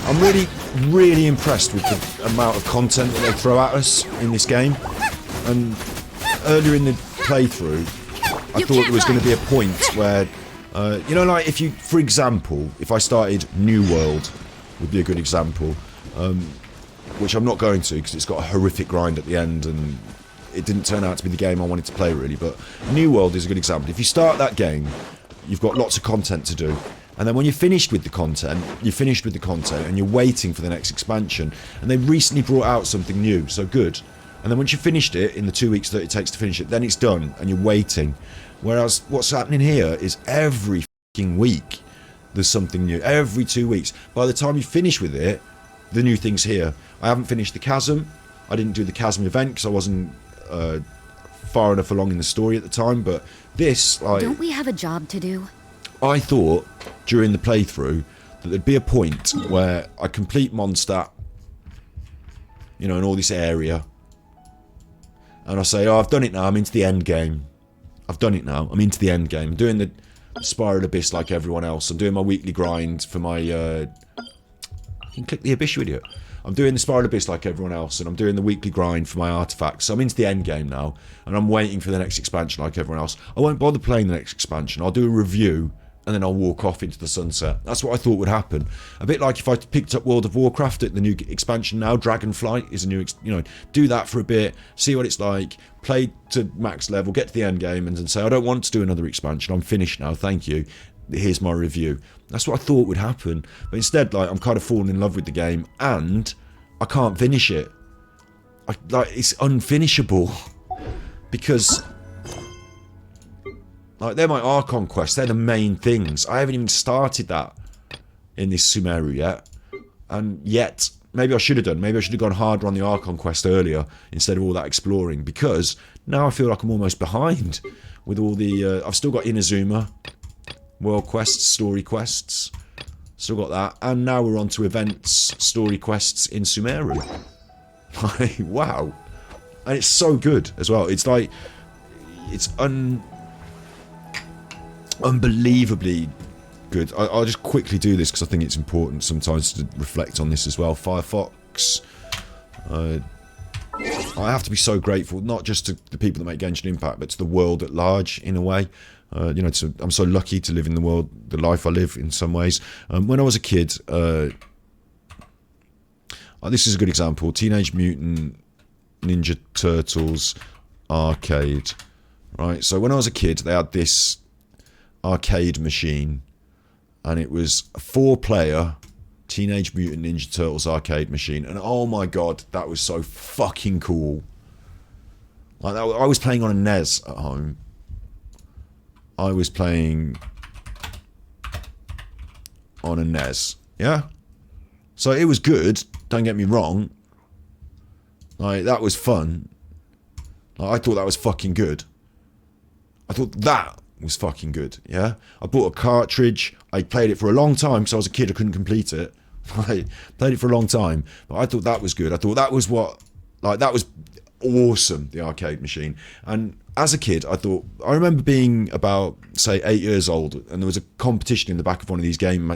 I'm really impressed with the amount of content that they throw at us in this game. And earlier in the playthrough, I thought there was going to be a point where, you know, like if you, for example, if I started New World, would be a good example, which I'm not going to because it's got a horrific grind at the end and it didn't turn out to be the game I wanted to play really, but New World is a good example. If you start that game, you've got lots of content to do. And then when you're finished with the content, and you're waiting for the next expansion. And they recently brought out something new, so good. And then once you've finished it, in the 2 weeks that it takes to finish it, then it's done, and you're waiting. Whereas what's happening here is every fucking week, there's something new. Every 2 weeks. By the time you finish with it, the new thing's here. I haven't finished the Chasm. I didn't do the Chasm event because I wasn't far enough along in the story at the time, but this, like... Don't we have a job to do? I thought, during the playthrough, that there'd be a point where I complete Mondstadt, you know, in all this area, and I say, oh, I've done it now, I'm into the end game. I've done it now, I'm into the end game. I'm doing the Spiral Abyss like everyone else. I'm doing my weekly grind for my, you can click the Abyss, you idiot. I'm doing the Spiral Abyss like everyone else, and I'm doing the weekly grind for my artifacts. So I'm into the end game now, and I'm waiting for the next expansion like everyone else. I won't bother playing the next expansion. I'll do a review, and then I'll walk off into the sunset. That's what I thought would happen. A bit like if I picked up World of Warcraft at the new expansion now, Dragonflight is a new, you know, do that for a bit, see what it's like, play to max level, get to the end game, and then say, I don't want to do another expansion, I'm finished now, thank you. Here's my review. That's what I thought would happen. But instead, like, I'm kind of falling in love with the game, and I can't finish it. Like, it's unfinishable. Because... like, they're my Archon Quests, they're the main things. I haven't even started that in this Sumeru yet. And yet, maybe I should have done. Maybe I should have gone harder on the Archon Quest earlier instead of all that exploring. Because now I feel like I'm almost behind with all the... I've still got Inazuma, World Quests, Story Quests. Still got that. And now we're on to events, Story Quests in Sumeru. Like, wow. And it's so good as well. It's like... it's unbelievably good. I'll just quickly do this because I think it's important sometimes to reflect on this as well. Firefox. I have to be so grateful, not just to the people that make Genshin Impact, but to the world at large, in a way. You know, I'm so lucky to live in the world, the life I live in some ways. When I was a kid, this is a good example. Teenage Mutant Ninja Turtles arcade. Right, so when I was a kid, they had this arcade machine, and it was a 4-player Teenage Mutant Ninja Turtles arcade machine, and oh my god, that was so fucking cool. Like, I was playing on a NES at home. I was playing on a NES, yeah? So it was good, don't get me wrong. Like, that was fun. Like, I thought that was fucking good. I thought that was fucking good, yeah? I bought a cartridge, I played it for a long time because I was a kid, I couldn't complete it. I played it for a long time, but I thought that was good. I thought that was what, like, that was awesome, the arcade machine. And as a kid, I remember being about, say, 8 years old, and there was a competition in the back of one of these game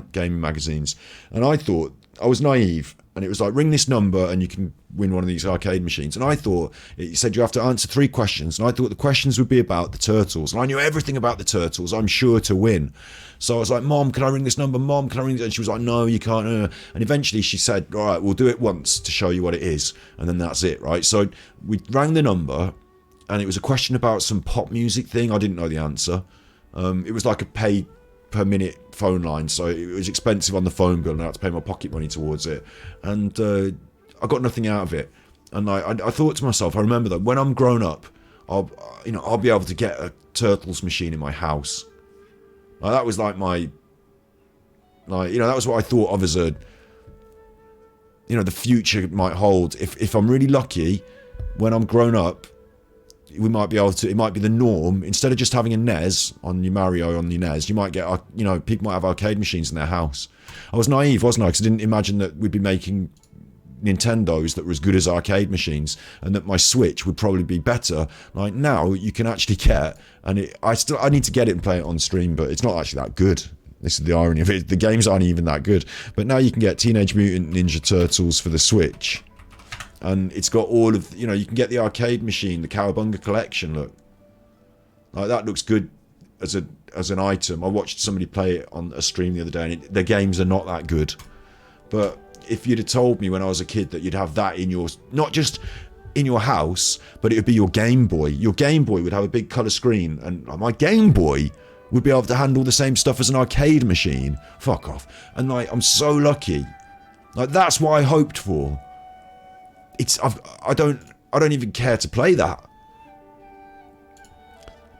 magazines, and I thought, I was naive, and it was like, ring this number and you can win one of these arcade machines. And I thought, it said you have to answer 3 questions, and I thought the questions would be about the turtles, and I knew everything about the turtles, I'm sure to win. So I was like, Mom, can I ring this number? Mom, can I ring this? And she was like, no, you can't. And eventually she said, all right, we'll do it once to show you what it is, and then that's it, right? So we rang the number, and it was a question about some pop music thing. I didn't know the answer. It was like a pay per minute phone line, so it was expensive on the phone bill, and I had to pay my pocket money towards it, and I got nothing out of it. And I thought to myself, I remember that when I'm grown up, I'll be able to get a Turtles machine in my house. Like, that was like my, like, you know, that was what I thought of as a, you know, the future might hold. If I'm really lucky, when I'm grown up, we might be able to, it might be the norm. Instead of just having a NES on your Mario on your NES, you might get, you know, people might have arcade machines in their house. I was naive, wasn't I? Because I didn't imagine that we'd be making Nintendos that were as good as arcade machines, and that my Switch would probably be better. Like, now you can actually get, and I need to get it and play it on stream, but it's not actually that good. This is the irony of it. The games aren't even that good. But now you can get Teenage Mutant Ninja Turtles for the Switch. And it's got all of, you can get the arcade machine, the Cowabunga collection, look. Like, that looks good as an item. I watched somebody play it on a stream the other day, and the games are not that good. But if you'd have told me when I was a kid that you'd have that in your, not just in your house, but it would be your Game Boy. Your Game Boy would have a big colour screen, and my Game Boy would be able to handle the same stuff as an arcade machine. Fuck off. And like, I'm so lucky. Like, that's what I hoped for. I don't even care to play that.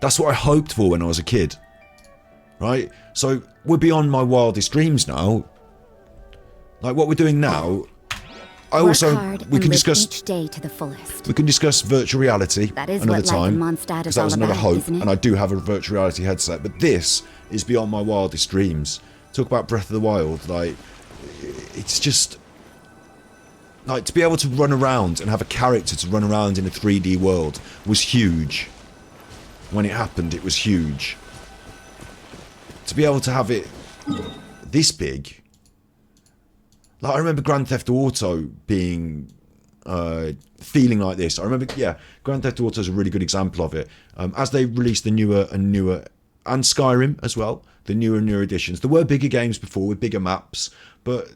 That's what I hoped for when I was a kid. Right? So we're beyond my wildest dreams now. Like, what we're doing now, we can discuss each day to the fullest. We can discuss virtual reality that is another what time. Because that was another about, hope, and I do have a virtual reality headset. But this is beyond my wildest dreams. Talk about Breath of the Wild. Like, it's just like, to be able to run around and have a character to run around in a 3D world was huge. When it happened, it was huge. To be able to have it this big. Like, I remember Grand Theft Auto being feeling like this. I remember, Grand Theft Auto is a really good example of it. As they released the newer, and Skyrim as well, the newer and newer editions. There were bigger games before with bigger maps, but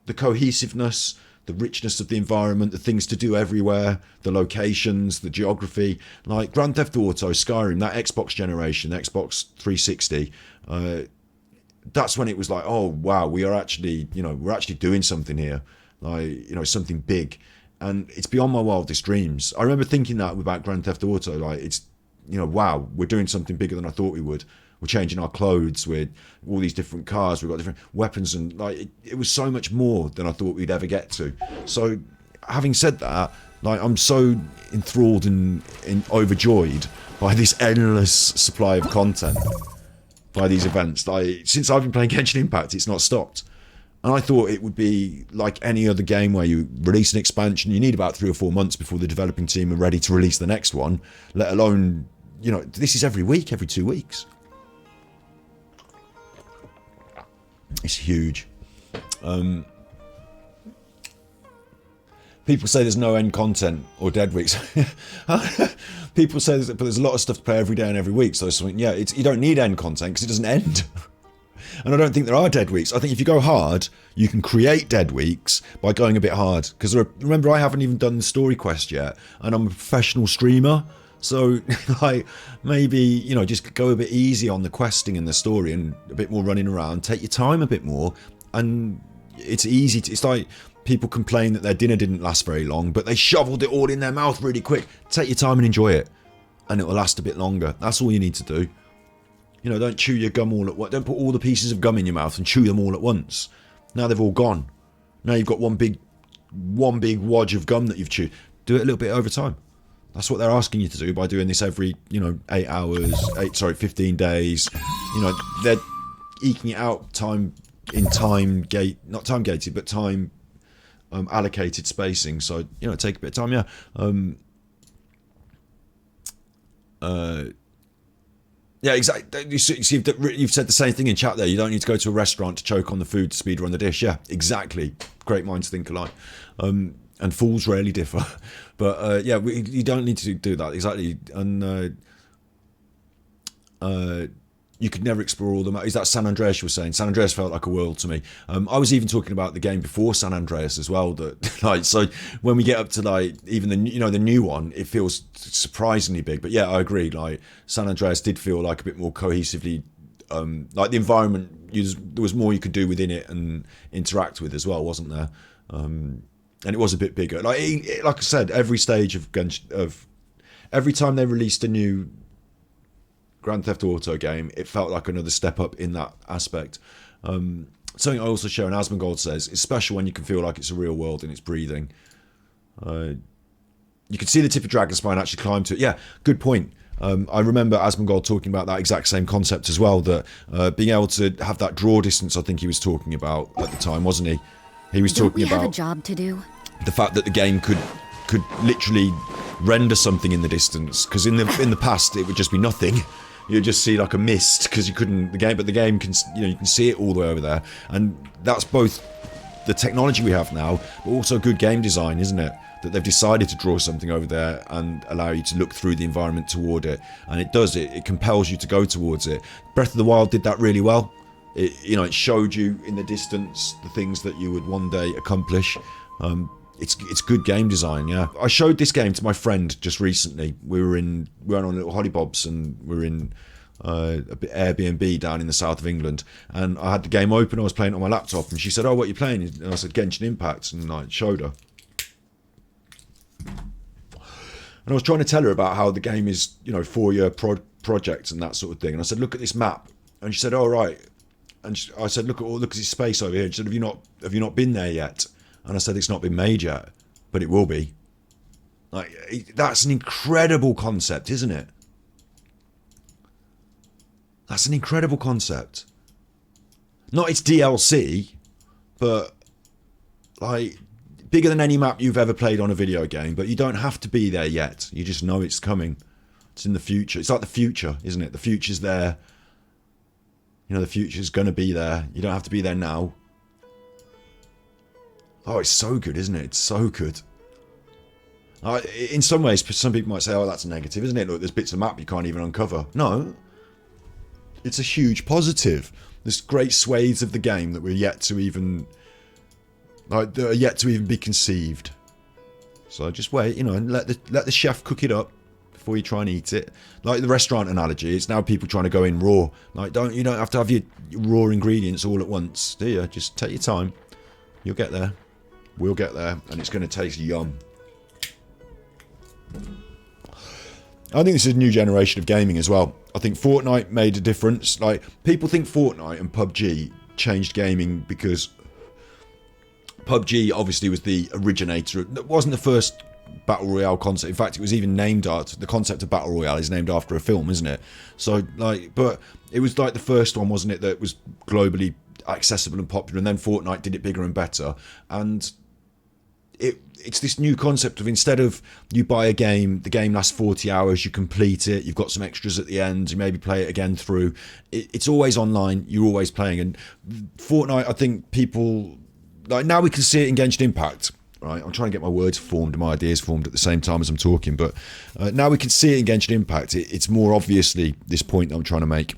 the cohesiveness, the richness of the environment, the things to do everywhere, the locations, the geography, like Grand Theft Auto, Skyrim, that Xbox generation, Xbox 360. That's when it was like, oh wow, we are actually, we're actually doing something here, like, something big, and it's beyond my wildest dreams. I remember thinking that about Grand Theft Auto, like, it's, wow, we're doing something bigger than I thought we would. We're changing our clothes with all these different cars. We've got different weapons, and like, it was so much more than I thought we'd ever get to. So, having said that, like, I'm so enthralled and overjoyed by this endless supply of content. By these events. Like, since I've been playing Genshin Impact, it's not stopped. And I thought it would be like any other game where you release an expansion, you need about 3 or 4 months before the developing team are ready to release the next one, let alone, this is every week, every 2 weeks. It's huge. People say there's no end content or dead weeks. People say but there's a lot of stuff to play every day and every week. So something, you don't need end content because it doesn't end. And I don't think there are dead weeks. I think if you go hard, you can create dead weeks by going a bit hard. Because remember, I haven't even done the story quest yet, and I'm a professional streamer. So, like, maybe, just go a bit easy on the questing and the story, and a bit more running around. Take your time a bit more, and it's easy. It's like people complain that their dinner didn't last very long, but they shoveled it all in their mouth really quick. Take your time and enjoy it, and it will last a bit longer. That's all you need to do. Don't chew your gum all at once. Don't put all the pieces of gum in your mouth and chew them all at once. Now they've all gone. Now you've got one big wodge of gum that you've chewed. Do it a little bit over time. That's what they're asking you to do by doing this every, 8 hours, 15 days. They're eking it out not time gated, but time allocated spacing. So, take a bit of time, yeah, exactly. You see, you've said the same thing in chat there. You don't need to go to a restaurant to choke on the food to speedrun the dish. Yeah, exactly. Great minds think alike. And fools rarely differ. But you don't need to do that. Exactly. And you could never explore all the maps. Is that San Andreas you were saying? San Andreas felt like a world to me. I was even talking about the game before San Andreas as well. That like, so when we get up to like even the new one, it feels surprisingly big. But yeah, I agree. Like San Andreas did feel like a bit more cohesively. Like the environment, there was more you could do within it and interact with as well, wasn't there? And it was a bit bigger. Like I said, every stage of every time they released a new Grand Theft Auto game, it felt like another step up in that aspect. Something I also share, and Asmongold says, it's special when you can feel like it's a real world and it's breathing. You can see the tip of Dragonspine actually climb to it. Yeah, good point. I remember Asmongold talking about that exact same concept as well, that being able to have that draw distance, I think he was talking about at the time, wasn't he? He was talking about have a job to do? The fact that the game could literally render something in the distance, because in the past it would just be nothing. you just see like a mist because you couldn't but the game can, you know, you can see it all the way over there, and that's both the technology we have now, but also good game design, isn't it? That they've decided to draw something over there and allow you to look through the environment toward it, and it compels you to go towards it. Breath of the Wild did that really well. It showed you in the distance the things that you would one day accomplish. It's good game design, yeah. I showed this game to my friend just recently. We went on a little hollybobs, and we were in a Airbnb down in the south of England, and I had the game open. I was playing it on my laptop, and she said, "Oh, what are you playing?" And I said, "Genshin Impact," and I showed her. And I was trying to tell her about how the game is, 4-year project and that sort of thing. And I said, "Look at this map," and she said, "Oh, right." And I said, look at this space over here." She said, "Have you not been there yet?" And I said, "It's not been made yet, but it will be." Like, that's an incredible concept, isn't it? That's an incredible concept. Not it's DLC, but like bigger than any map you've ever played on a video game. But you don't have to be there yet. You just know it's coming. It's in the future. It's like the future, isn't it? The future's there. The future's going to be there. You don't have to be there now. Oh, it's so good, isn't it? It's so good. In some ways, some people might say, "Oh, that's negative, isn't it? Look, there's bits of map you can't even uncover." No. It's a huge positive. There's great swathes of the game that we're yet to even... that are yet to even be conceived. So just wait, and let the chef cook it up before you try and eat it. Like the restaurant analogy, it's now people trying to go in raw. Like, you don't have to have your raw ingredients all at once, do you? Just take your time. You'll get there. We'll get there, and it's going to taste yum. I think this is a new generation of gaming as well. I think Fortnite made a difference. Like, people think Fortnite and PUBG changed gaming because PUBG obviously was the originator. It wasn't the first battle royale concept. In fact, it was even named after... The concept of battle royale is named after a film, isn't it? So, but it was like the first one, wasn't it, that was globally accessible and popular, and then Fortnite did it bigger and better. And it's this new concept of, instead of you buy a game, the game lasts 40 hours, you complete it, you've got some extras at the end, you maybe play it again through. It's always online, you're always playing. And Fortnite, I think people... Like, now we can see it in Genshin Impact, right? I'm trying to get my words formed and my ideas formed at the same time as I'm talking, but now we can see it in Genshin Impact. It's more obviously this point that I'm trying to make,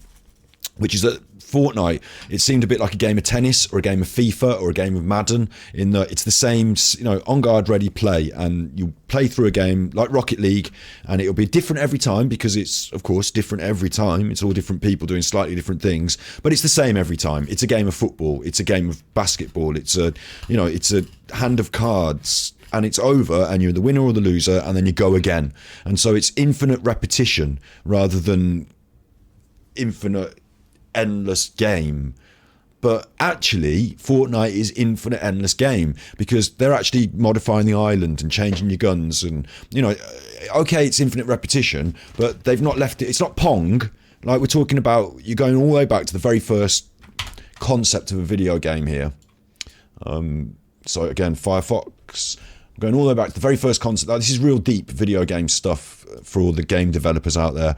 which is that Fortnite, it seemed a bit like a game of tennis or a game of FIFA or a game of Madden, in that it's the same, on guard, ready, play, and you play through a game like Rocket League, and it'll be different every time because it's, of course, different every time. It's all different people doing slightly different things, but it's the same every time. It's a game of football. It's a game of basketball. It's a hand of cards, and it's over, and you're the winner or the loser, and then you go again. And so it's infinite repetition rather than infinite endless game. But actually, Fortnite is infinite endless game, because they're actually modifying the island and changing your guns, and okay, it's infinite repetition, but they've not left it. It's not Pong. Like, we're talking about, you're going all the way back to the very first concept of a video game here. So again, Firefox, going all the way back to the very first concept. This is real deep video game stuff for all the game developers out there.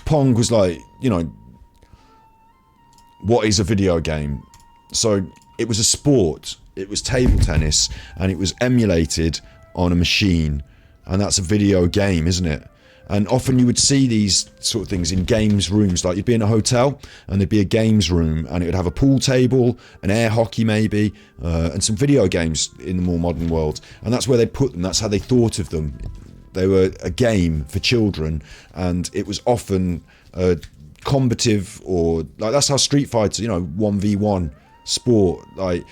Pong was like, what is a video game? So it was a sport, it was table tennis, and it was emulated on a machine, and that's a video game, isn't it? And often you would see these sort of things in games rooms. Like, you'd be in a hotel and there'd be a games room, and it would have a pool table, an air hockey maybe, and some video games in the more modern world. And that's where they put them. That's how they thought of them. They were a game for children, and it was often combative, or like, that's how Street Fighter, 1v1 sport. Like,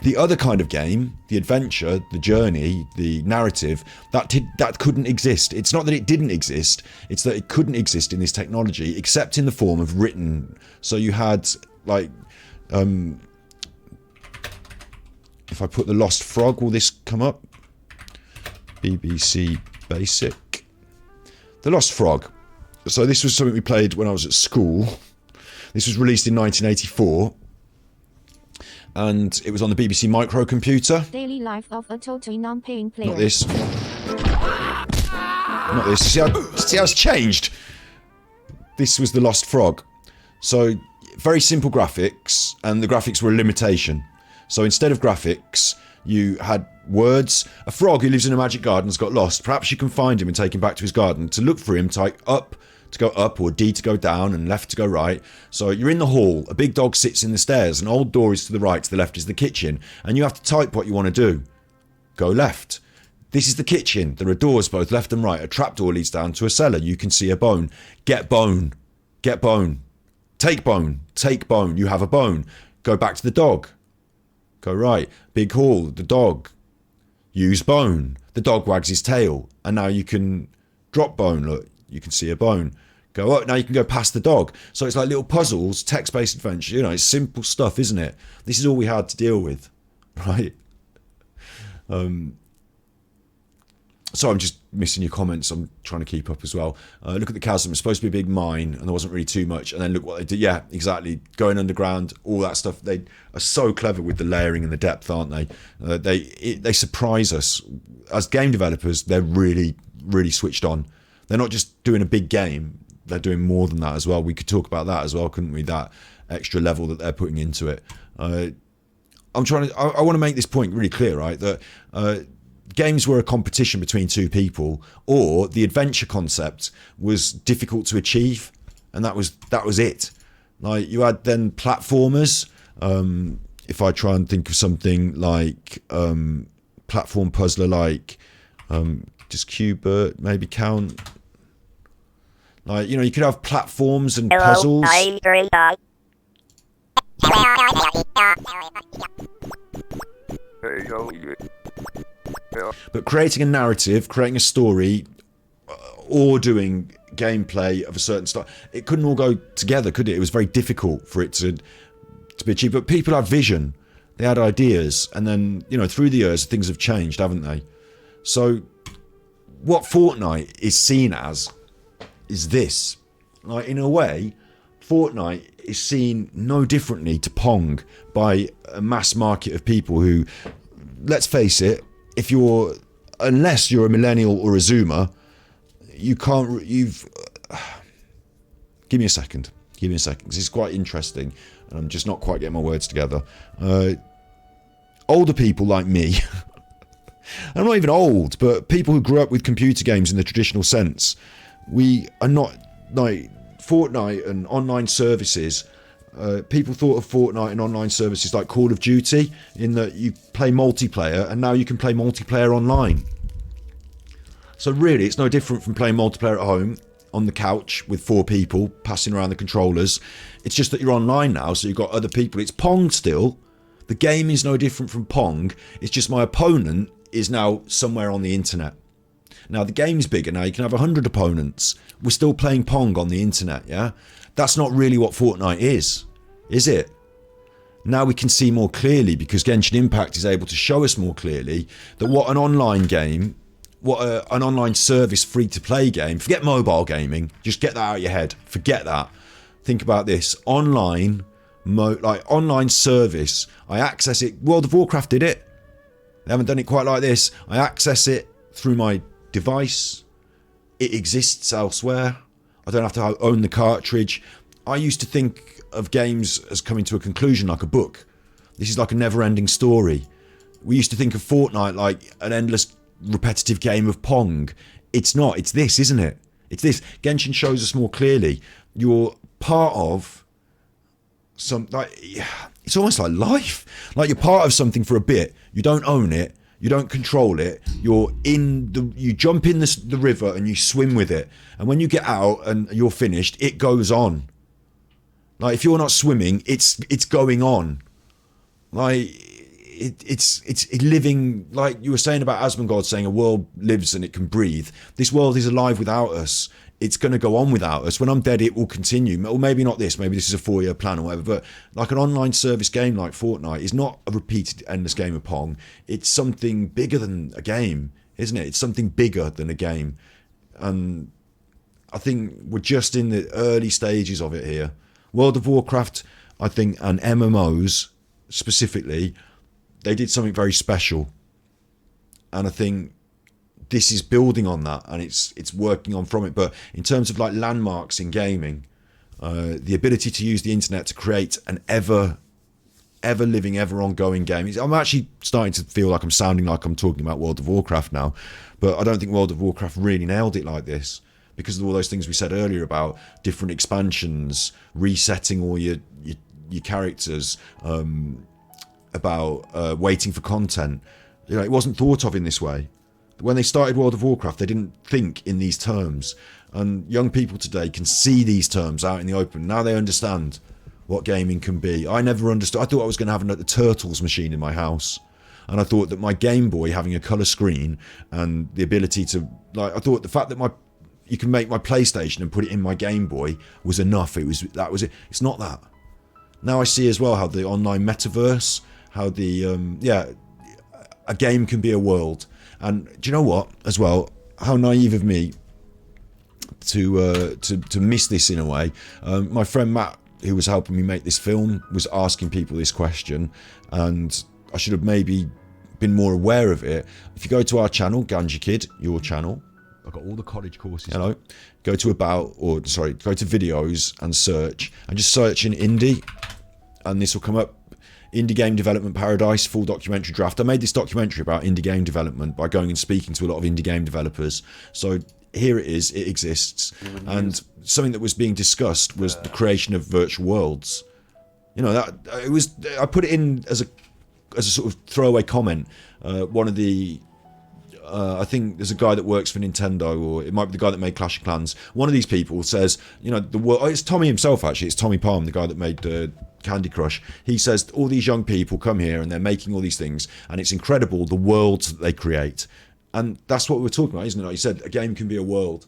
the other kind of game, the adventure, the journey, the narrative, that couldn't exist. It's not that it didn't exist, it's that it couldn't exist in this technology except in the form of written. So you had, like, if I put The Lost Frog, will this come up? BBC Basic. The Lost Frog. So this was something we played when I was at school. This was released in 1984. And it was on the BBC microcomputer. Daily life of a totally non-paying player. Not this. Not this. See how it's changed? This was the Lost Frog. So, very simple graphics, and the graphics were a limitation. So instead of graphics, you had words. A frog who lives in a magic garden has got lost. Perhaps you can find him and take him back to his garden. To look for him, type up to go up, or D to go down, and left to go right. So you're in the hall. A big dog sits in the stairs. An old door is to the right. To the left is the kitchen. And you have to type what you want to do. Go left. This is the kitchen. There are doors both left and right. A trapdoor leads down to a cellar. You can see a bone. Get bone. Get bone. Take bone. Take bone. You have a bone. Go back to the dog. Go right. Big hall. The dog. Use bone. The dog wags his tail. And now you can drop bone. Look, you can see a bone. Go up. Now you can go past the dog. So it's like little puzzles, text-based adventure. You know, it's simple stuff, isn't it? This is all we had to deal with. Right? So I'm just missing your comments. I'm trying to keep up as well. Look at the chasm. It's supposed to be a big mine, and there wasn't really too much. And then look what they did. Yeah, exactly. Going underground, all that stuff. They are so clever with the layering and the depth, aren't they? They surprise us as game developers. They're really, really switched on. They're not just doing a big game. They're doing more than that as well. We could talk about that as well, couldn't we? That extra level that they're putting into it. I want to make this point really clear, right? That games were a competition between two people, or the adventure concept was difficult to achieve, and that was it. Like, you had then platformers. If I try and think of something like platform puzzler, like does Qbert maybe count? Like, you know, you could have platforms and puzzles. But creating a narrative, creating a story, or doing gameplay of a certain style, it couldn't all go together, could it? It was very difficult for it to be achieved. But people had vision, they had ideas, and then, you know, through the years things have changed, haven't they? So what Fortnite is seen as is this. Like, in a way, Fortnite is seen no differently to Pong by a mass market of people who, let's face it, unless you're a millennial or a zoomer, give me a second, because it's quite interesting, and I'm just not quite getting my words together. Older people like me, I'm not even old, but people who grew up with computer games in the traditional sense, we are not, like, Fortnite and online services. People thought of Fortnite and online services like Call of Duty, in that you play multiplayer, and now you can play multiplayer online. So really, it's no different from playing multiplayer at home on the couch with 4 people passing around the controllers. It's just that you're online now, so you've got other people. It's Pong still. The game is no different from Pong. It's just my opponent is now somewhere on the internet. Now the game's bigger now. You can have 100 opponents. We're still playing Pong on the internet, yeah? That's not really what Fortnite is it? Now we can see more clearly, because Genshin Impact is able to show us more clearly that what an online game, an online service free-to-play game, forget mobile gaming, just get that out of your head, forget that. Think about this, online service, I access it, World of Warcraft did it, they haven't done it quite like this, I access it through my device, it exists elsewhere, I don't have to own the cartridge. I used to think of games as coming to a conclusion like a book. This is like a never-ending story. We used to think of Fortnite like an endless repetitive game of Pong. It's not. It's this, isn't it? It's this. Genshin shows us more clearly. You're part of some, like, it's almost like life. Like, you're part of something for a bit. You don't own it. You don't control it. You jump in the river and you swim with it. And when you get out and you're finished, it goes on. Like, if you're not swimming, it's going on. Like, it's living, like you were saying about Asmongold saying a world lives and it can breathe. This world is alive without us. It's going to go on without us. When I'm dead, it will continue. Or maybe not this. Maybe this is a 4-year plan or whatever. But like an online service game like Fortnite is not a repeated endless game of Pong. It's something bigger than a game, isn't it? It's something bigger than a game. And I think we're just in the early stages of it here. World of Warcraft, I think, and MMOs specifically, they did something very special. And I think this is building on that, and it's working on from it. But in terms of like landmarks in gaming, the ability to use the internet to create an ever living, ever ongoing game. I'm actually starting to feel like I'm sounding like I'm talking about World of Warcraft now, but I don't think World of Warcraft really nailed it like this, because of all those things we said earlier about different expansions, resetting all your characters, about waiting for content. You know, it wasn't thought of in this way. When they started World of Warcraft, they didn't think in these terms, and young people today can see these terms out in the open. Now they understand what gaming can be. I never understood. I thought I was going to have a Turtles machine in my house, and I thought that my Game Boy having a colour screen and the ability to, like, I thought the fact that you can make my PlayStation and put it in my Game Boy was enough. That was it. It's not that. Now I see as well how the online metaverse, how the a game can be a world. And do you know what as well, how naive of me to miss this in a way. My friend Matt, who was helping me make this film, was asking people this question, and I should have maybe been more aware of it. If you go to our channel, Ganja Kid, your channel, I've got all the college courses. Hello. Go to videos and search, and just search in indie, and this will come up. Indie Game Development Paradise, full documentary draft. I made this documentary about indie game development by going and speaking to a lot of indie game developers. So here it is, it exists. And something that was being discussed was the creation of virtual worlds. You know, that it was. I put it in as a sort of throwaway comment. One of the I think there's a guy that works for Nintendo, or it might be the guy that made Clash of Clans. One of these people says, you know, the world. It's Tommy himself, actually. It's Tommy Palm, the guy that made Candy Crush. He says all these young people come here and they're making all these things, and it's incredible the worlds that they create. And that's what we're talking about, isn't it? Like you said, a game can be a world.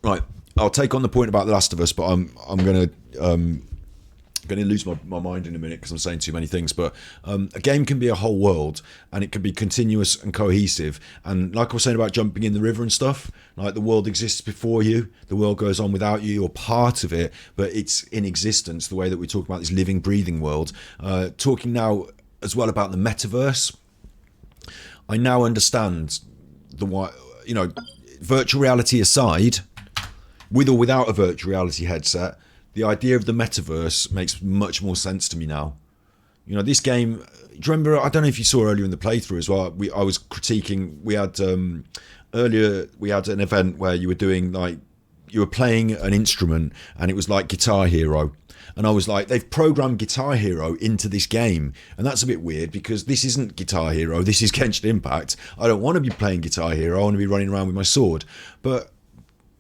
Right, I'll take on the point about The Last of Us, but I'm going to lose my mind in a minute because I'm saying too many things. But a game can be a whole world, and it can be continuous and cohesive. And like I was saying about jumping in the river and stuff, like the world exists before you, the world goes on without you, you're part of it, but it's in existence, the way that we talk about this living, breathing world. Talking now as well about the metaverse, I now understand virtual reality aside, with or without a virtual reality headset, the idea of the metaverse makes much more sense to me now. You know, this game, do you remember, I don't know if you saw earlier in the playthrough as well, I was critiquing, we had earlier, we had an event where you were playing an instrument, and it was like Guitar Hero. And I was like, they've programmed Guitar Hero into this game. And that's a bit weird, because this isn't Guitar Hero, this is Genshin Impact. I don't want to be playing Guitar Hero, I want to be running around with my sword. But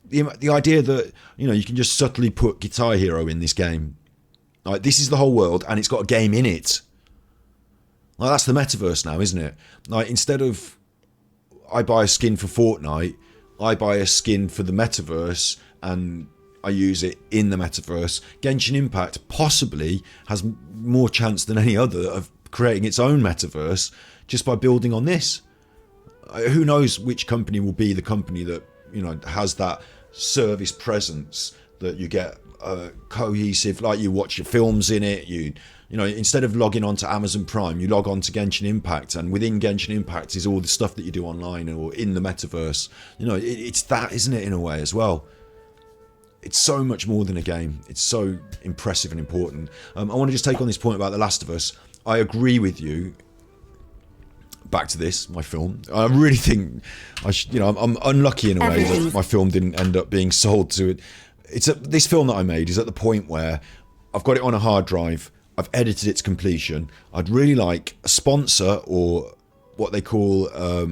the idea that, you know, you can just subtly put Guitar Hero in this game, like, this is the whole world and it's got a game in it. Like, that's the metaverse now, isn't it? Like, instead of I buy a skin for Fortnite, I buy a skin for the metaverse and I use it in the metaverse. Genshin Impact possibly has more chance than any other of creating its own metaverse just by building on this. Who knows which company will be the company that, you know, has that service presence, that you get cohesive, like you watch your films in it, you know, instead of logging on to Amazon Prime, you log on to Genshin Impact, and within Genshin Impact is all the stuff that you do online or in the metaverse. You know, it's that, isn't it, in a way as well? It's so much more than a game. It's so impressive and important. I want to just take on this point about The Last of Us. I agree with you. Back to this, my film. I really think I'm unlucky in a way that my film didn't end up being sold to it. This film that I made is at the point where I've got it on a hard drive. I've edited its completion. I'd really like a sponsor, or what they call, I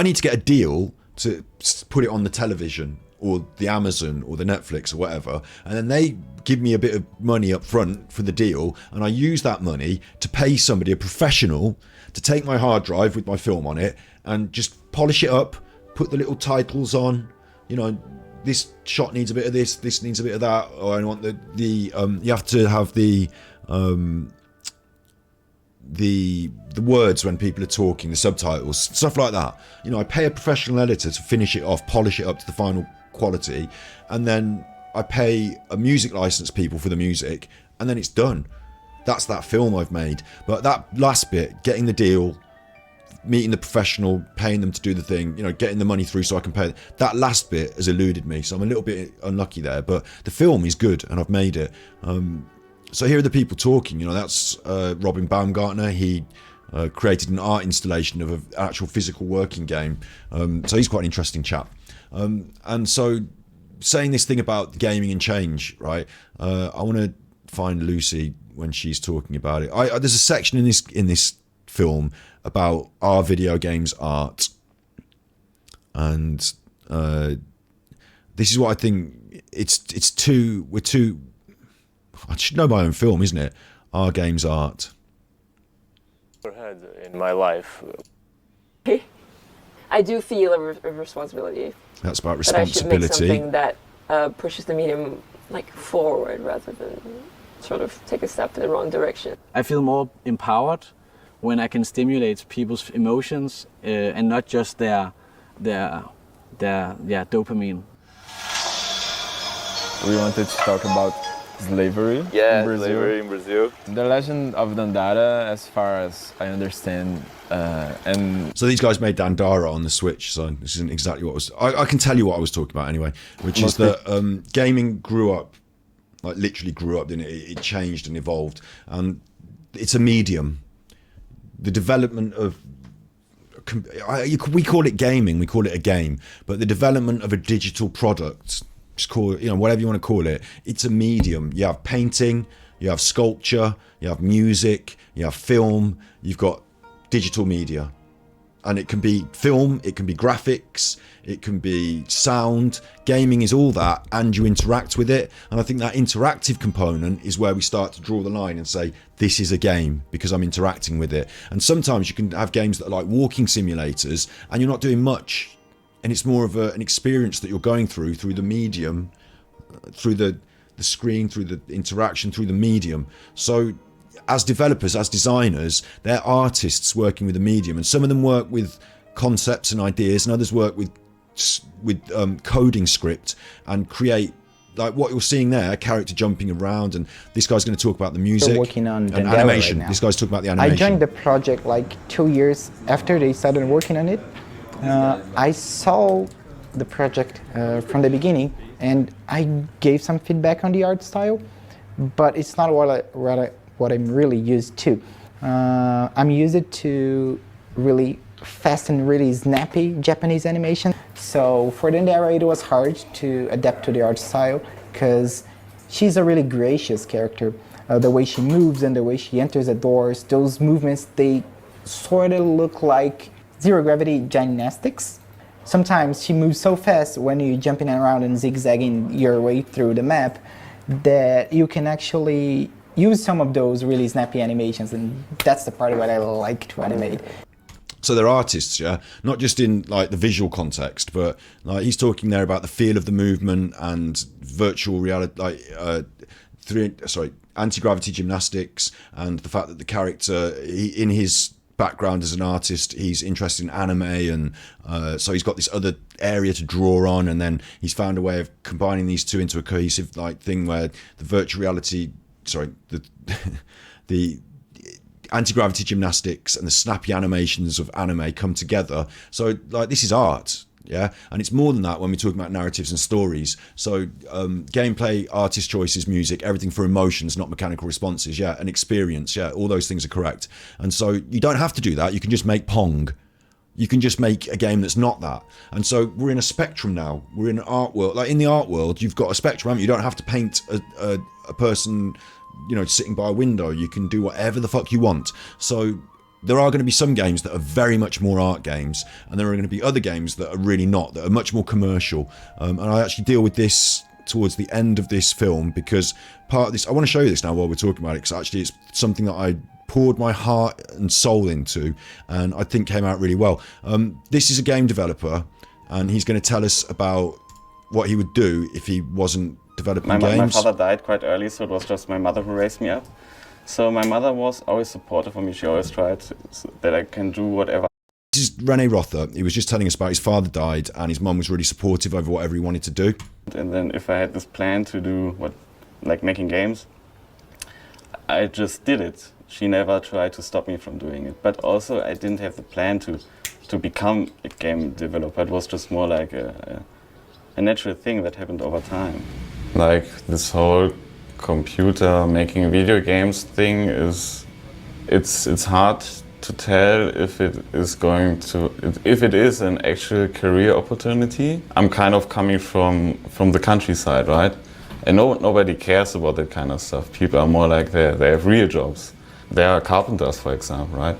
need to get a deal to put it on the television or the Amazon or the Netflix or whatever, and then they give me a bit of money up front for the deal, and I use that money to pay somebody, a professional, to take my hard drive with my film on it and just polish it up, put the little titles on, you know, this shot needs a bit of this needs a bit of that, or I want you have to have the words when people are talking, the subtitles, stuff like that. You know, I pay a professional editor to finish it off, polish it up to the final quality, and then I pay a music license people for the music, and then it's done. That's that film I've made. But that last bit, getting the deal, meeting the professional, paying them to do the thing, you know, getting the money through so I can pay. That last bit has eluded me, so I'm a little bit unlucky there. But the film is good, and I've made it. So here are the people talking. You know, that's Robin Baumgartner. He created an art installation of an actual physical working game. So he's quite an interesting chap. And so saying this thing about gaming and change, right? I want to find Lucy when she's talking about it. There's a section in this film about are video games art, and this is what I think. It's too. I should know my own film, isn't it? Are games art? In my life, I do feel a responsibility. That's about That I should make responsibility. something that pushes the medium like forward rather than sort of take a step in the wrong direction. I feel more empowered when I can stimulate people's emotions and not just their dopamine. We wanted to talk about slavery in Brazil. slavery in Brazil. The legend of Dandara, as far as I understand, and So these guys made Dandara on the Switch, so this isn't exactly what was. I can tell you what I was talking about anyway, which is that gaming grew up, like literally grew up, didn't it? It changed and evolved, and it's a medium. The development of we call it gaming, we call it a game, but the development of a digital product, just call it, you know, whatever you want to call it, it's a medium. You have painting, you have sculpture, you have music, you have film, you've got digital media. And it can be film, it can be graphics, it can be sound. Gaming is all that, and you interact with it. And I think that interactive component is where we start to draw the line and say, this is a game because I'm interacting with it. And sometimes you can have games that are like walking simulators and you're not doing much. And it's more of an experience that you're going through the medium, through the screen, through the interaction, through the medium. So as developers, as designers, they're artists working with the medium, and some of them work with concepts and ideas, and others work with coding script and create, like what you're seeing there, a character jumping around, and this guy's going to talk about the music. We're working on and Dandara animation. right now. This guy's talking about the animation. I joined the project like 2 years after they started working on it. I saw the project from the beginning, and I gave some feedback on the art style, but it's not what I'm really used to. I'm used to really fast and really snappy Japanese animation. So for Dandara, it was hard to adapt to the art style because she's a really gracious character. The way she moves and the way she enters the doors, those movements, they sort of look like zero gravity gymnastics. Sometimes she moves so fast when you're jumping around and zigzagging your way through the map that you can actually use some of those really snappy animations, and that's the part of what I like to animate. So they're artists, yeah, not just in like the visual context, but like he's talking there about the feel of the movement and virtual reality, like anti-gravity gymnastics, and the fact that the character, in his background as an artist, he's interested in anime, and so he's got this other area to draw on, and then he's found a way of combining these two into a cohesive like thing where the virtual reality, the anti-gravity gymnastics and the snappy animations of anime come together. So like this is art, yeah, and it's more than that when we're talking about narratives and stories. So gameplay, artist choices, music, everything for emotions, not mechanical responses, yeah, and experience, yeah, all those things are correct. And so you don't have to do that. You can just make Pong. You can just make a game that's not that. And so we're in a spectrum now. We're in an art world. Like in the art world, you've got a spectrum, haven't you? You don't have to paint a person, you know, sitting by a window. You can do whatever the fuck you want. So there are going to be some games that are very much more art games, and there are going to be other games that are really not, that are much more commercial. And I actually deal with this towards the end of this film, because part of this, I want to show you this now while we're talking about it, because actually it's something that I poured my heart and soul into, and I think came out really well. This is a game developer, and he's going to tell us about what he would do if he wasn't developing games. My father died quite early, so it was just my mother who raised me up. So my mother was always supportive of me. She always tried that I can do whatever. This is Rene Rother. He was just telling us about his father died, and his mum was really supportive over whatever he wanted to do. And then if I had this plan to do like making games, I just did it. she never tried to stop me from doing it. But also I didn't have the plan to become a game developer. It was just more like a natural thing that happened over time. Like this whole computer making video games thing it's hard to tell if it is an actual career opportunity. I'm kind of coming from the countryside, right? And nobody cares about that kind of stuff. People are more like they have real jobs. They are carpenters, for example, right?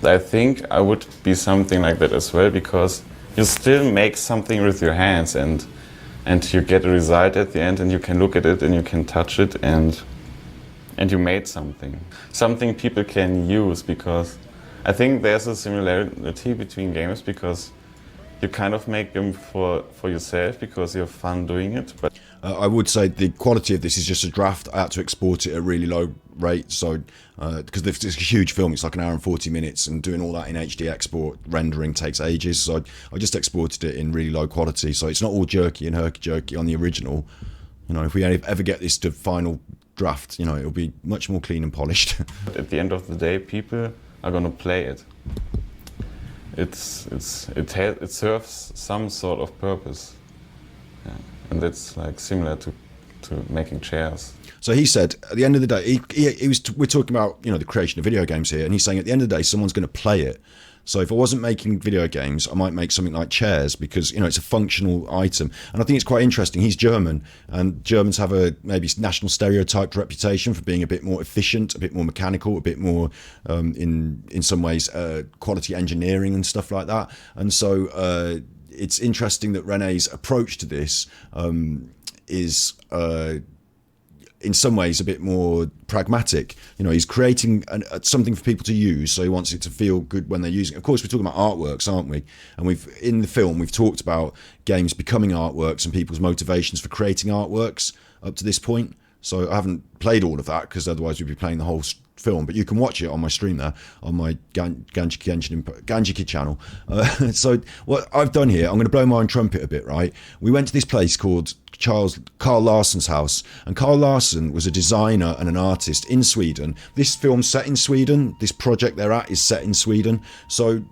I think I would be something like that as well, because you still make something with your hands and you get a result at the end, and you can look at it and you can touch it and you made something people can use. Because I think there's a similarity between games, because you kind of make them for yourself because you have fun doing it. But I would say the quality of this is just a draft. I had to export it at a really low rate, so because it's a huge film, it's like 1 hour and 40 minutes, and doing all that in HD export rendering takes ages. So I just exported it in really low quality, so it's not all jerky and herky-jerky on the original. You know, if we ever get this to final draft, you know, it'll be much more clean and polished. at the end of the day, people are going to play it. It serves some sort of purpose, yeah. And that's like similar to making chairs. So he said, at the end of the day, we're talking about, you know, the creation of video games here, and he's saying at the end of the day, someone's going to play it. So if I wasn't making video games, I might make something like chairs, because, you know, it's a functional item. And I think it's quite interesting. He's German, and Germans have a maybe national stereotyped reputation for being a bit more efficient, a bit more mechanical, a bit more, in some ways, quality engineering and stuff like that. And so it's interesting that René's approach to this is in some ways a bit more pragmatic. You know, he's creating something for people to use, so he wants it to feel good when they're using it. Of course, we're talking about artworks, aren't we? And in the film we've talked about games becoming artworks and people's motivations for creating artworks up to this point. So I haven't played all of that, because otherwise we'd be playing the whole film, but you can watch it on my stream there, on my Genshin channel. So what I've done here, I'm going to blow my own trumpet a bit, right? We went to this place called Carl Larsson's house, and Carl Larsson was a designer and an artist in Sweden. This film's set in Sweden. This project they're at is set in Sweden. So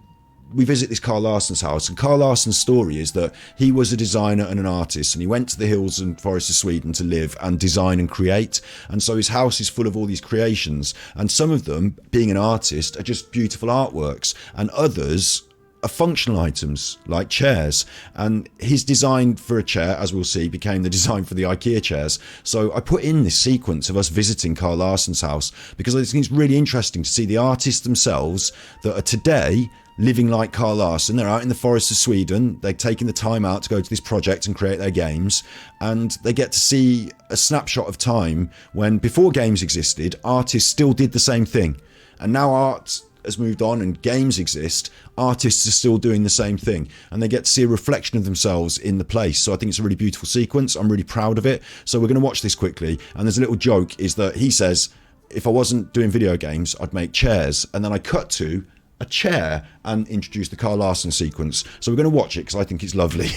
we visit this Carl Larsson's house, and Carl Larsson's story is that he was a designer and an artist, and he went to the hills and forests of Sweden to live and design and create. And so his house is full of all these creations, and some of them, being an artist, are just beautiful artworks, and others are functional items like chairs. And his design for a chair, as we'll see, became the design for the IKEA chairs. So I put in this sequence of us visiting Carl Larsson's house, because I think it's really interesting to see the artists themselves that are today living like Carl Larsson. They're out in the forests of Sweden. They're taking the time out to go to this project and create their games, and they get to see a snapshot of time when, before games existed, artists still did the same thing. And now art has moved on and games exist, artists are still doing the same thing, and they get to see a reflection of themselves in the place. So I think it's a really beautiful sequence. I'm really proud of it. So we're going to watch this quickly, and there's a little joke, is that he says, if I wasn't doing video games, I'd make chairs. And then I cut to a chair and introduce the Carl Larsson sequence. So we're going to watch it because I think it's lovely.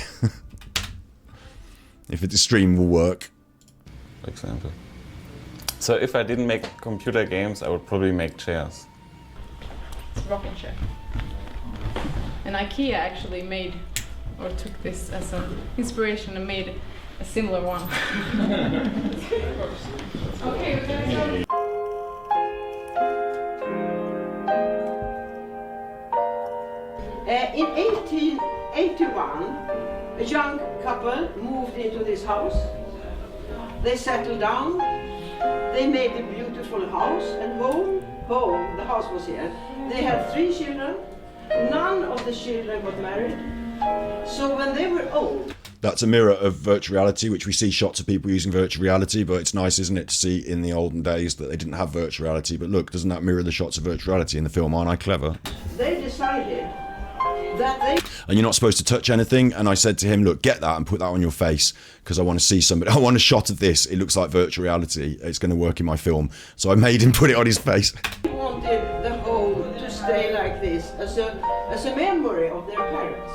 If the stream will work. For example. So if I didn't make computer games, I would probably make chairs. It's a rocking chair. And IKEA actually made, or took this as an inspiration and made a similar one. Okay, we're gonna go. In 1881, a young couple moved into this house. They settled down. They made a beautiful house, and home, the house was here. They had 3 children. None of the children got married. So when they were old... That's a mirror of virtual reality, which we see shots of people using virtual reality, but it's nice, isn't it, to see in the olden days that they didn't have virtual reality. But look, doesn't that mirror the shots of virtual reality in the film? Aren't I clever? They decided that they... And you're not supposed to touch anything. And I said to him, look, get that and put that on your face, because I want to see somebody. I want a shot of this. It looks like virtual reality. It's going to work in my film. So I made him put it on his face. They wanted the home to stay like this as a memory of their parents.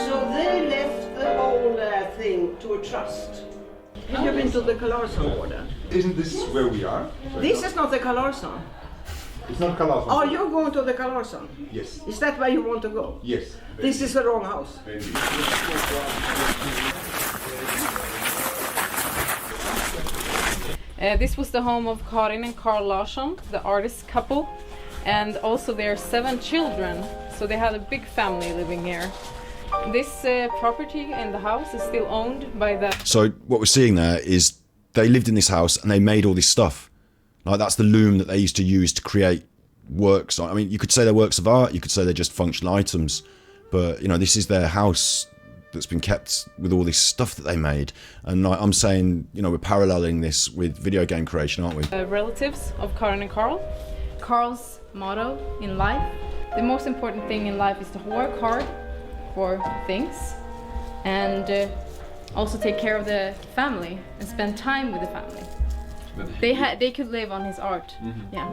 So they left the whole thing to a trust. Have you been to the Carl Larsson order? Isn't this where we are? This is not the Carl Larsson. It's not Kalasson. Oh, you're going to the Kalarson? Yes. Is that where you want to go? Yes. This is the wrong house. This was the home of Karin and Carl Larsson, the artist couple, and also their 7 children. So they had a big family living here. This property and the house is still owned by the... So what we're seeing there is they lived in this house and they made all this stuff. Like that's the loom that they used to use to create works. I mean, you could say they're works of art, you could say they're just functional items, but you know, this is their house that's been kept with all this stuff that they made. And I'm saying, you know, we're paralleling this with video game creation, aren't we? Relatives of Karin and Carl. Carl's motto in life: the most important thing in life is to work hard for things and also take care of the family and spend time with the family. They could live on his art. Yeah.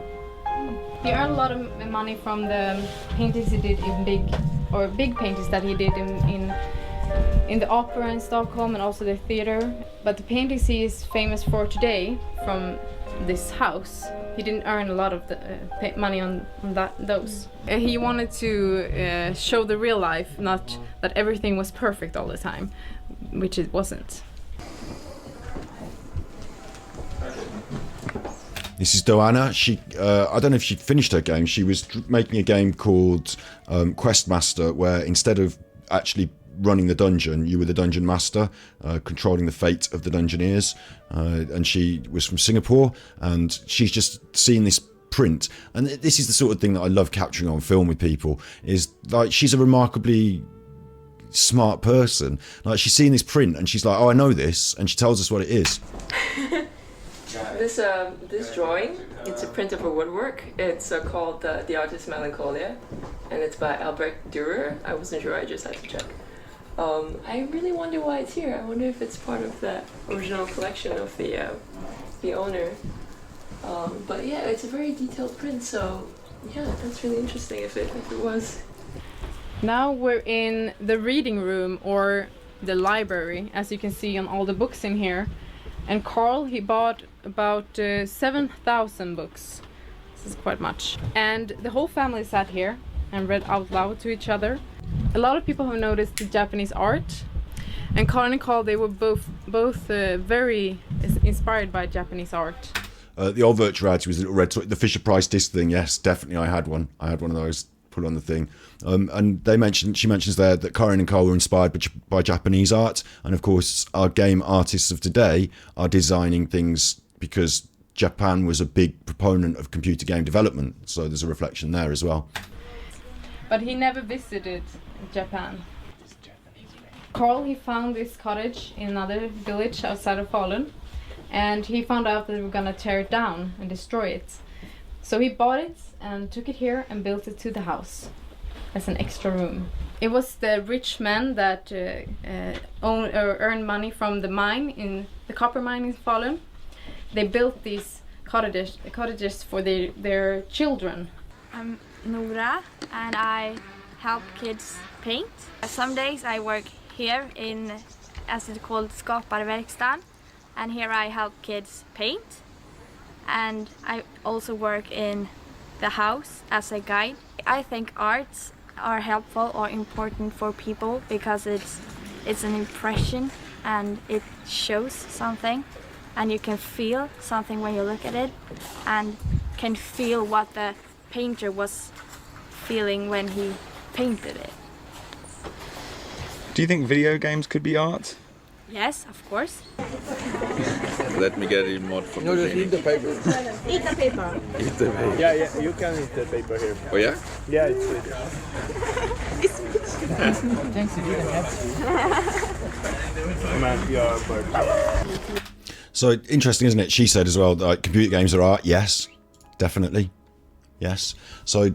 He earned a lot of money from the paintings he did in big paintings that he did in the opera in Stockholm and also the theater. But the paintings he is famous for today from this house, he didn't earn a lot of the, money on those. He wanted to show the real life, not that everything was perfect all the time, which it wasn't. This is Doana. She, I don't know if she finished her game. She was making a game called Quest Master, where instead of actually running the dungeon, you were the dungeon master, controlling the fate of the dungeoneers. And she was from Singapore, and she's just seen this print. And this is the sort of thing that I love capturing on film with people, is like she's a remarkably smart person. Like she's seen this print and she's like, oh, I know this, and she tells us what it is. This drawing, it's a print of a woodwork. It's called The Artist's Melancholia, and it's by Albrecht Dürer. I wasn't sure, I just had to check. I really wonder why it's here. I wonder if it's part of the original collection of the owner. But yeah, it's a very detailed print, so yeah, that's really interesting if it was. Now we're in the reading room, or the library, as you can see on all the books in here. And Carl, he bought about 7,000 books. This is quite much. And the whole family sat here and read out loud to each other. A lot of people have noticed the Japanese art. And Karin and Carl, they were both very inspired by Japanese art. The old virtual reality was a little red toy. The Fisher Price disc thing, yes, definitely I had one. I had one of those put on the thing. And she mentions there that Karin and Carl were inspired by Japanese art. And of course, our game artists of today are designing things because Japan was a big proponent of computer game development. So there's a reflection there as well. But he never visited Japan. Carl, he found this cottage in another village outside of Falun. And he found out that they were gonna tear it down and destroy it. So he bought it and took it here and built it to the house as an extra room. It was the rich men that earned money from the mine, in the copper mine in Falun. They built these cottages for their children. I'm Nora and I help kids paint. Some days I work here as it's called Skaparverkstan, and here I help kids paint. And I also work in the house as a guide. I think arts are helpful or important for people because it's an impression and it shows something, and you can feel something when you look at it and can feel what the painter was feeling when he painted it. Do you think video games could be art? Yes, of course. Let me get a mod from No, just eat the paper. Eat the paper. Eat the paper. Yeah, you can eat the paper here. Oh yeah? Yeah, it's good. Thanks to you and So interesting, isn't it? She said as well that computer games are art. Yes, definitely. Yes. So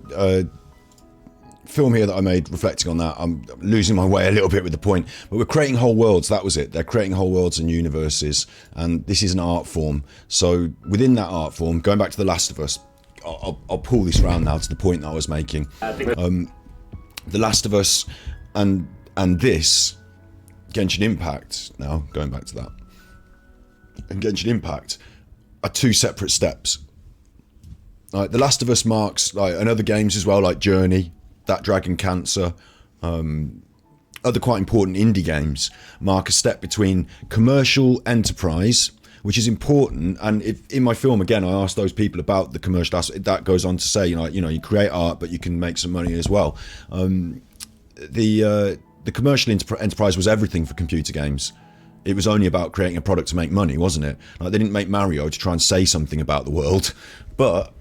film here that I made reflecting on that. I'm losing my way a little bit with the point, but we're creating whole worlds. That was it. They're creating whole worlds and universes, and this is an art form. So within that art form, going back to The Last of Us, I'll pull this around now to the point that I was making. The Last of Us and this Genshin Impact, now going back to that, and Genshin Impact are two separate steps. Like The Last of Us marks, like, and other games as well, like Journey, That Dragon Cancer, other quite important indie games mark a step between commercial enterprise, which is important. And in my film, again, I asked those people about the commercial aspect. That goes on to say, you create art, but you can make some money as well. The commercial enterprise was everything for computer games. It was only about creating a product to make money, wasn't it? Like, they didn't make Mario to try and say something about the world, but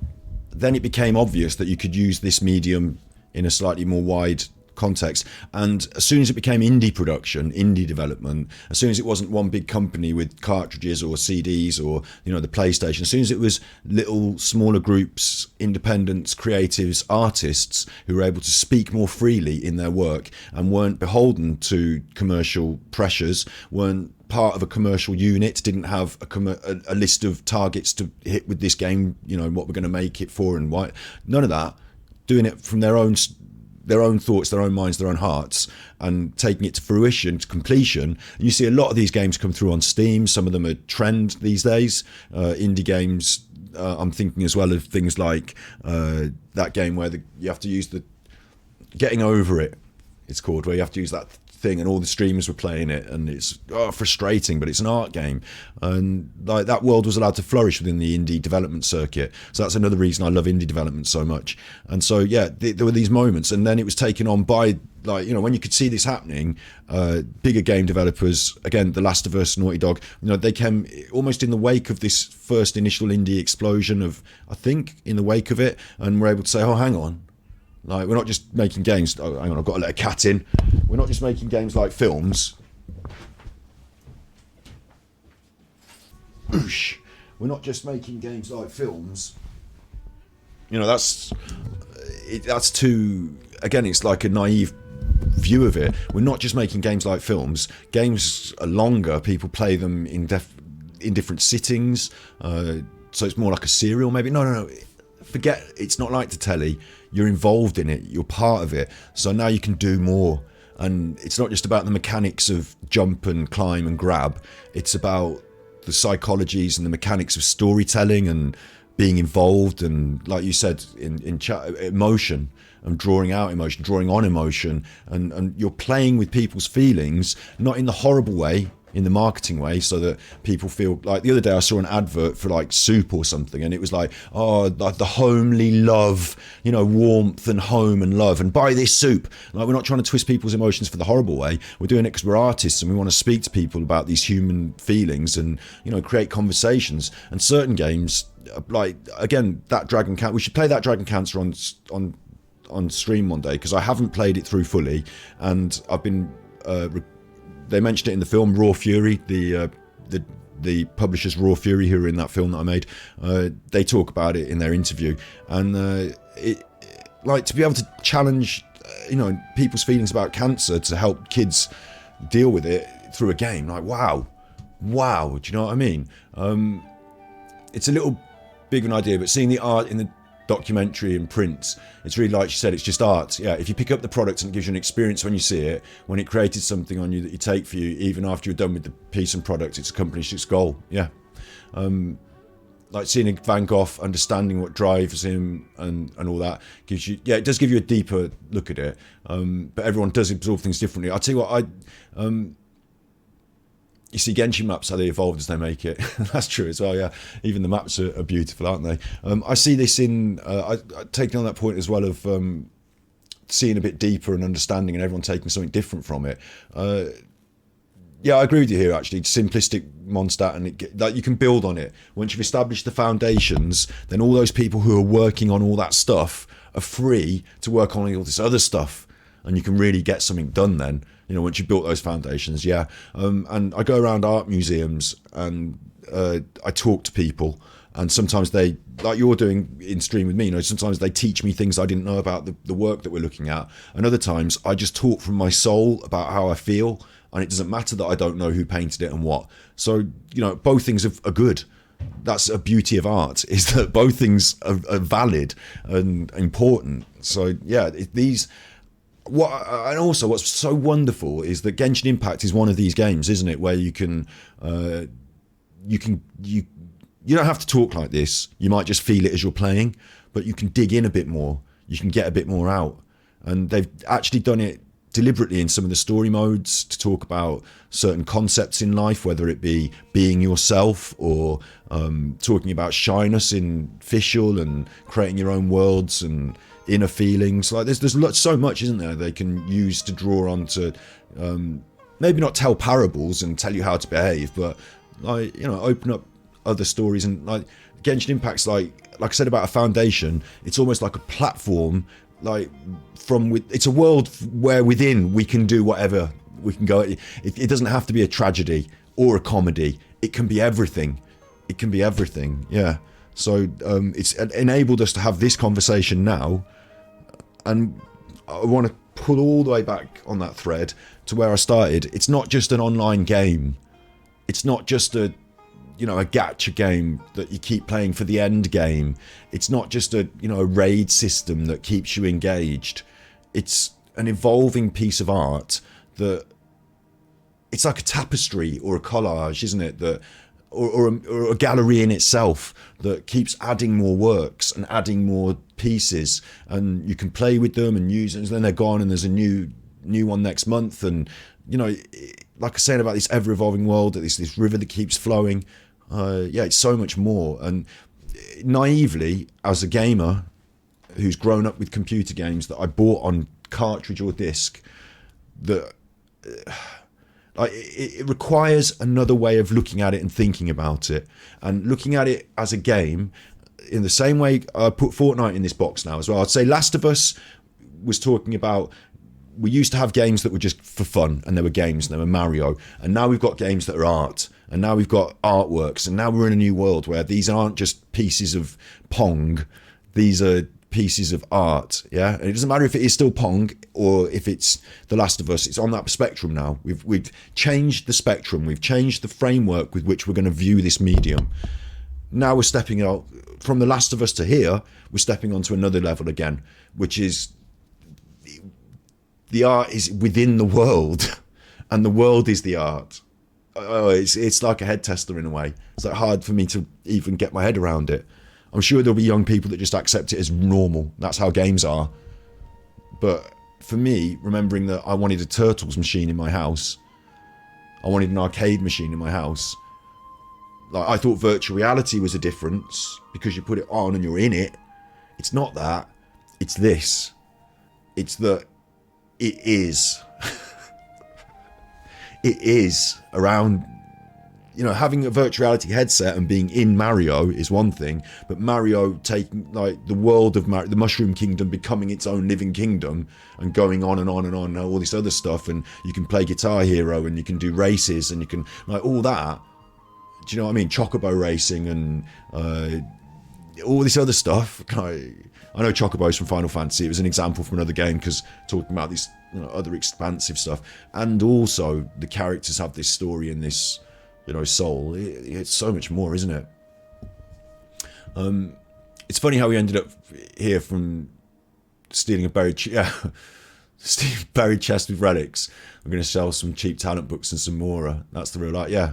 then it became obvious that you could use this medium in a slightly more wide context. And as soon as it became indie production, indie development, as soon as it wasn't one big company with cartridges or CDs or the PlayStation, as soon as it was little smaller groups, independents, creatives, artists who were able to speak more freely in their work and weren't beholden to commercial pressures, weren't part of a commercial unit, didn't have a list of targets to hit with this game, what we're going to make it for and why. None of that. Doing it from their own thoughts, their own minds, their own hearts, and taking it to fruition, to completion. And you see a lot of these games come through on Steam. Some of them are trend these days. Indie games. I'm thinking as well of things like that game where you have to use the Getting Over It. It's called, where you have to use that thing, and all the streamers were playing it, and it's frustrating, but it's an art game, and like that world was allowed to flourish within the indie development circuit. So that's another reason I love indie development so much. And so there were these moments, and then it was taken on by, like, when you could see this happening, bigger game developers, again, The Last of Us, Naughty Dog, they came almost in the wake of this first initial indie explosion of, I think, in the wake of it, and were able to say, oh, hang on, like, we're not just making games. Oh, hang on, I've got to let a cat in. We're not just making games like films. Oosh. We're not just making games like films. That's too. Again, it's like a naive view of it. We're not just making games like films. Games are longer. People play them in different sittings. So it's more like a serial, maybe. No. Forget. It's not like the telly. You're involved in it. You're part of it. So now you can do more. And it's not just about the mechanics of jump and climb and grab. It's about the psychologies and the mechanics of storytelling and being involved, and, like you said, in chat, emotion, and drawing out emotion, drawing on emotion, and you're playing with people's feelings, not in the horrible way, in the marketing way, so that people feel like. The other day I saw an advert for like soup or something, and it was like, like the homely love, warmth and home and love, and buy this soup. Like, we're not trying to twist people's emotions for the horrible way. We're doing it because we're artists and we want to speak to people about these human feelings and create conversations. And certain games, like, again, That Dragon Cancer, we should play That Dragon Cancer on stream one day, because I haven't played it through fully, and I've been they mentioned it in the film Raw Fury, the publishers Raw Fury, who are in that film that I made. They talk about it in their interview, and it, like, to be able to challenge people's feelings about cancer, to help kids deal with it through a game, like, wow, do you know what I mean? It's a little big of an idea, but seeing the art in the documentary and prints, it's really, like you said, it's just art. Yeah, if you pick up the product and it gives you an experience when you see it, when it created something on you that you take for you, even after you're done with the piece and product, it's accomplished its goal. Yeah. Like seeing a Van Gogh, understanding what drives him and all that gives you, it does give you a deeper look at it. But everyone does absorb things differently. I'll tell you what, you see Genshin maps, how they evolved as they make it. That's true as well, yeah. Even the maps are beautiful, aren't they? I see this in, taking on that point as well of seeing a bit deeper and understanding, and everyone taking something different from it. Yeah, I agree with you here, actually. Simplistic Mondstadt, and like, you can build on it. Once you've established the foundations, then all those people who are working on all that stuff are free to work on all this other stuff, and you can really get something done then. Once you've built those foundations, yeah. And I go around art museums and I talk to people, and sometimes they, like you're doing in stream with me, sometimes they teach me things I didn't know about the work that we're looking at. And other times I just talk from my soul about how I feel, and it doesn't matter that I don't know who painted it and what. So, both things are good. That's a beauty of art, is that both things are valid and important. So, yeah, and also what's so wonderful is that Genshin Impact is one of these games, isn't it, where you can you don't have to talk like this. You might just feel it as you're playing, but you can dig in a bit more. You can get a bit more out. And they've actually done it deliberately in some of the story modes to talk about certain concepts in life, whether it be being yourself or talking about shyness in Fischl and creating your own worlds and inner feelings. Like there's so much, isn't there, they can use to draw on to maybe not tell parables and tell you how to behave, but like, you know, open up other stories. And like Genshin Impact's like I said about a foundation, it's almost like a platform, like it's a world where within we can do whatever we can go. It doesn't have to be a tragedy or a comedy. It can be everything. It can be everything. Yeah. So it's enabled us to have this conversation now, and I want to pull all the way back on that thread to where I started. It's not just an online game. It's not just a gacha game that you keep playing for the end game. It's not just a raid system that keeps you engaged. It's an evolving piece of art that it's like a tapestry or a collage, isn't it? That or a gallery in itself that keeps adding more works and adding more pieces, and you can play with them and use them, and then they're gone and there's a new one next month. And like I was saying about this ever evolving world, that this river that keeps flowing. It's so much more. And naively, as a gamer who's grown up with computer games that I bought on cartridge or disc, that it requires another way of looking at it and thinking about it, and looking at it as a game in the same way I put Fortnite in this box now as well. I'd say Last of Us was talking about, we used to have games that were just for fun, and there were games, and there were Mario, and now we've got games that are art, and now we've got artworks, and now we're in a new world where these aren't just pieces of Pong, these are pieces of art. Yeah, and it doesn't matter if it is still Pong or if it's The Last of Us. It's on that spectrum now. We've changed the spectrum. We've changed the framework with which we're going to view this medium. Now we're stepping out from The Last of Us to here. We're stepping onto another level again, which is the art is within the world, and the world is the art. It's like a head tester in a way. It's like hard for me to even get my head around it. I'm sure there'll be young people that just accept it as normal. That's how games are. But for me, remembering that I wanted a Turtles machine in my house, I wanted an arcade machine in my house. Like, I thought virtual reality was a difference because you put it on and you're in it. It's not that. It's this. It's that it is. It is around, having a virtual reality headset and being in Mario is one thing, but Mario taking, like, the world of the Mushroom Kingdom becoming its own living kingdom and going on and on and on and all this other stuff, and you can play Guitar Hero and you can do races and you can, like, all that. Do you know what I mean? Chocobo racing and all this other stuff. I know Chocobos from Final Fantasy. It was an example from another game because talking about this, other expansive stuff, and also the characters have this story and this, soul. It's so much more, isn't it? It's funny how we ended up here from stealing a buried chest with relics. I'm going to sell some cheap talent books and some more. That's the real life. Yeah,